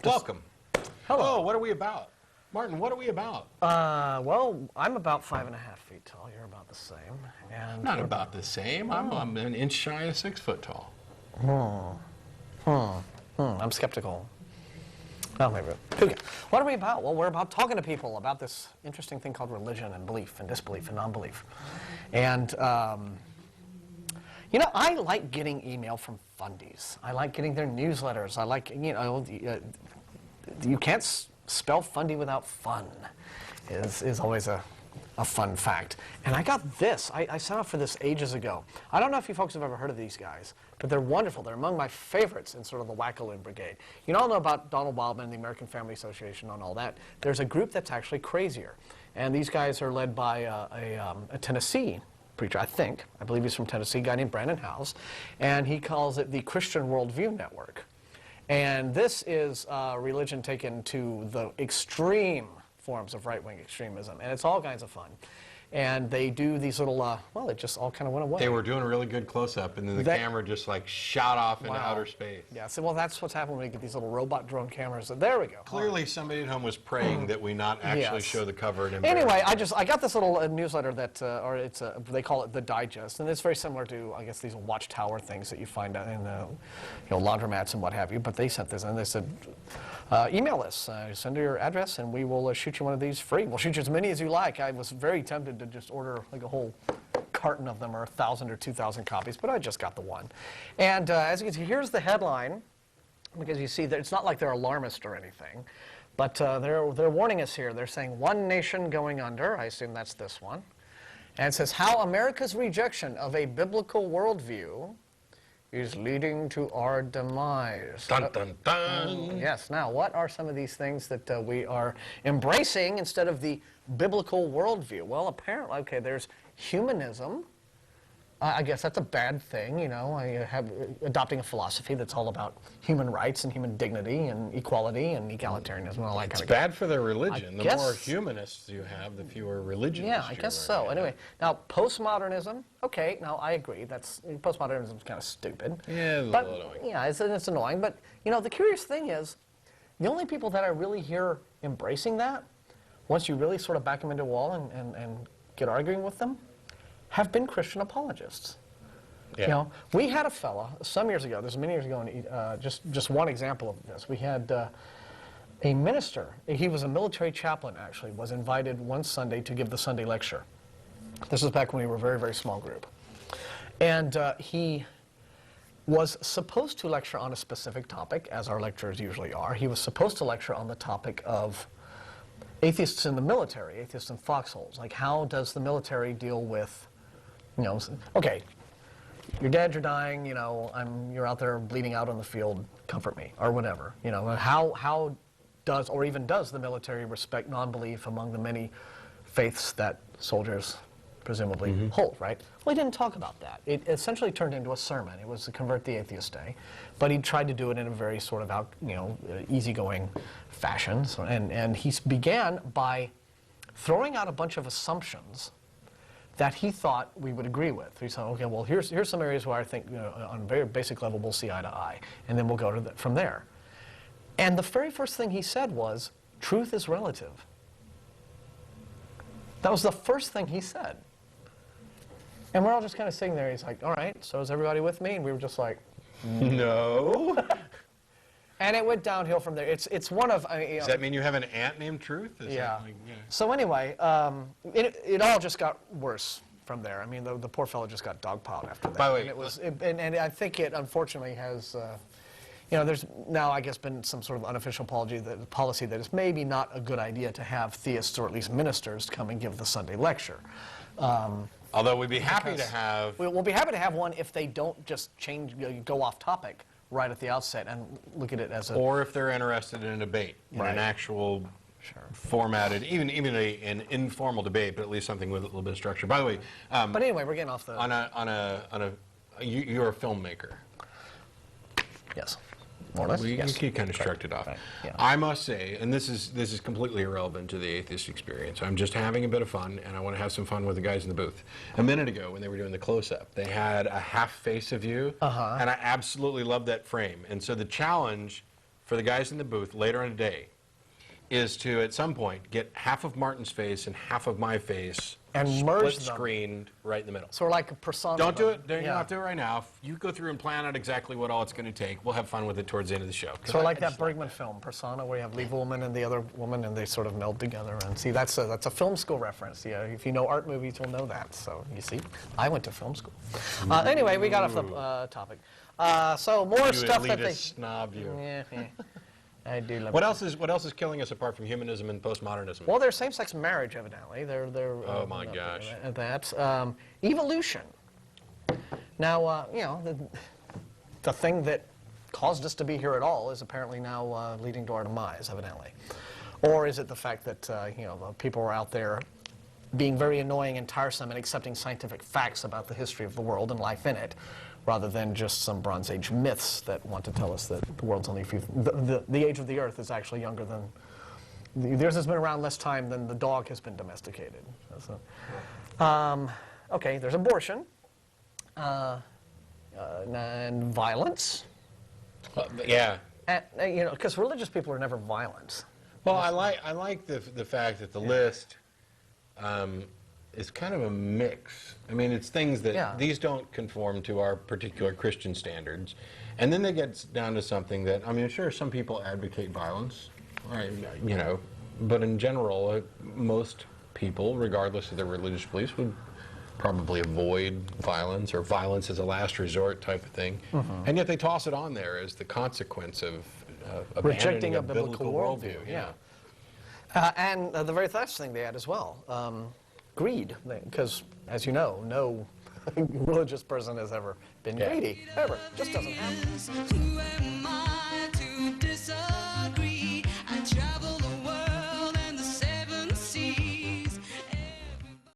Welcome. Hello. Oh, what are we about? Martin, what are we about? Well, I'm about 5.5 feet tall. You're about the same. And Not about the same. I'm an inch shy of 6 foot tall. I'm skeptical. Oh, maybe. Okay. What are we about? Well, we're about talking to people about this interesting thing called religion and belief and disbelief and non-belief. And, you know, I like getting email from Fundies. I like getting their newsletters. I like, you know, you can't spell Fundy without fun is always a fun fact. And I got this. I signed up for this ages ago. I don't know if you folks have ever heard of these guys, but they're wonderful. They're among my favorites in sort of the Wackaloon Brigade. You all know about Donald Wildman, the American Family Association, and all that. There's a group that's actually crazier. And these guys are led by a Tennessee preacher, I believe he's from Tennessee, a guy named Brandon Howes. And he calls it the Christian Worldview Network. And this is religion taken to the extreme forms of right-wing extremism. And it's all kinds of fun. And they do these little, well, it just all kind of went away. They were doing a really good close-up, and then the camera just like shot off into outer space. Yeah, so, well, that's what's happened when we get these little robot drone cameras. There we go. Clearly somebody at home was praying that we not actually show the cover. And anyway, I got this little newsletter that, or it's they call it the Digest, and it's very similar to, I guess, these watchtower things that you find in laundromats and what have you. But they sent this, and they said, email us, send your address, and we will shoot you one of these free. We'll shoot you as many as you like. I was very tempted to just order like a whole carton of them, or 1,000 or 2,000 copies, but I just got the one. And as you can see, here's the headline, because you see that it's not like they're alarmist or anything, but they're warning us here. They're saying one nation going under. I assume that's this one. And it says, how America's rejection of a biblical worldview is leading to our demise. Dun, dun, dun. Yes. Now, what are some of these things that we are embracing instead of the biblical worldview? Well, apparently, okay, there's humanism. I guess that's a bad thing, you know. I have adopting a philosophy that's all about human rights and human dignity and equality and egalitarianism and all that kind of stuff. It's bad for their religion. The more humanists you have, the fewer religions. Yeah, I guess so. Anyway, now postmodernism. Okay, now I agree. That's postmodernism is kind of stupid. Yeah, it's a little annoying. Yeah, it's annoying. But you know, the curious thing is, the only people that I really hear embracing that, once you really sort of back them into a wall and get arguing with them, have been Christian apologists. Yeah. You know, we had a fella some years ago, this was many years ago, and just one example of this. We had a minister, he was a military chaplain actually, was invited one Sunday to give the Sunday lecture. This was back when we were a very, very small group. And he was supposed to lecture on a specific topic, as our lecturers usually are. He was supposed to lecture on the topic of atheists in the military, atheists in foxholes. Like, how does the military deal with, you know, okay, you're dead, you're dying, you know, you're out there bleeding out on the field, comfort me, or whatever. You know, how does, or even does the military respect non-belief among the many faiths that soldiers presumably hold, right? Well, he didn't talk about that. It essentially turned into a sermon. It was a Convert the Atheist Day, but he tried to do it in a very sort of easygoing fashion. So, and he began by throwing out a bunch of assumptions that he thought we would agree with. He said, okay, well, here's some areas where I think, you know, on a very basic level we'll see eye to eye, and then we'll go to from there. And the very first thing he said was, truth is relative. That was the first thing he said. And we're all just kind of sitting there. He's like, all right, so is everybody with me? And we were just like, no. And it went downhill from there. It's one of... Does that mean you have an aunt named Truth? Yeah. So anyway, it all just got worse from there. I mean, the poor fellow just got dogpiled after that. By the way... And I think it unfortunately has... you know, there's now, I guess, been some sort of unofficial policy that it's maybe not a good idea to have theists, or at least ministers, come and give the Sunday lecture. Although we'd be happy to have... We'll be happy to have one if they don't just go off topic right at the outset and look at it as a... Or if they're interested in a debate, in an actual formatted, even an informal debate, but at least something with a little bit of structure. By the way... but anyway, we're getting off the... You're a filmmaker. Yes. More or less, You kind of shrugged it off. Right. Yeah. I must say, and this is completely irrelevant to the Atheist Experience, I'm just having a bit of fun, and I want to have some fun with the guys in the booth. A minute ago, when they were doing the close-up, they had a half face of you, and I absolutely loved that frame. And so the challenge for the guys in the booth later in the day is to, at some point, get half of Martin's face and half of my face and merge split them. Screened right in the middle. Sort of like a persona. Don't do it. You don't have to do it right now. If you go through and plan out exactly what all it's going to take, we'll have fun with it towards the end of the show. Sort of like that Bergman film, Persona, where you have leave a woman and the other woman, and they sort of meld together. And see, that's a film school reference. Yeah, if you know art movies, you'll know that. So you see, I went to film school. Anyway, we got off the topic. So more stuff that they. Snob you. Yeah, yeah. I do love What else is killing us apart from humanism and postmodernism? Well, there's same-sex marriage, evidently. Oh my gosh. That evolution. Now, you know, the thing that caused us to be here at all is apparently now leading to our demise, evidently. Or is it the fact that you know, the people are out there being very annoying and tiresome and accepting scientific facts about the history of the world and life in it, rather than just some Bronze Age myths that want to tell us that the world's only a few, the age of the Earth is actually younger than, the Earth has been around less time than the dog has been domesticated. So, okay, there's abortion, and violence. Yeah. And, you know, because religious people are never violent. Well, I like the fact that the list is kind of a mix. I mean, it's things that these don't conform to our particular Christian standards. And then they get down to something that, I mean, sure, some people advocate violence, right, you know, but in general, most people, regardless of their religious beliefs, would probably avoid violence or violence as a last resort type of thing. And yet they toss it on there as the consequence of rejecting a abandoning biblical worldview. Yeah. And the very last thing they add as well, greed, because as you know, no religious person has ever been greedy, ever. Just doesn't happen. Who am I to disagree?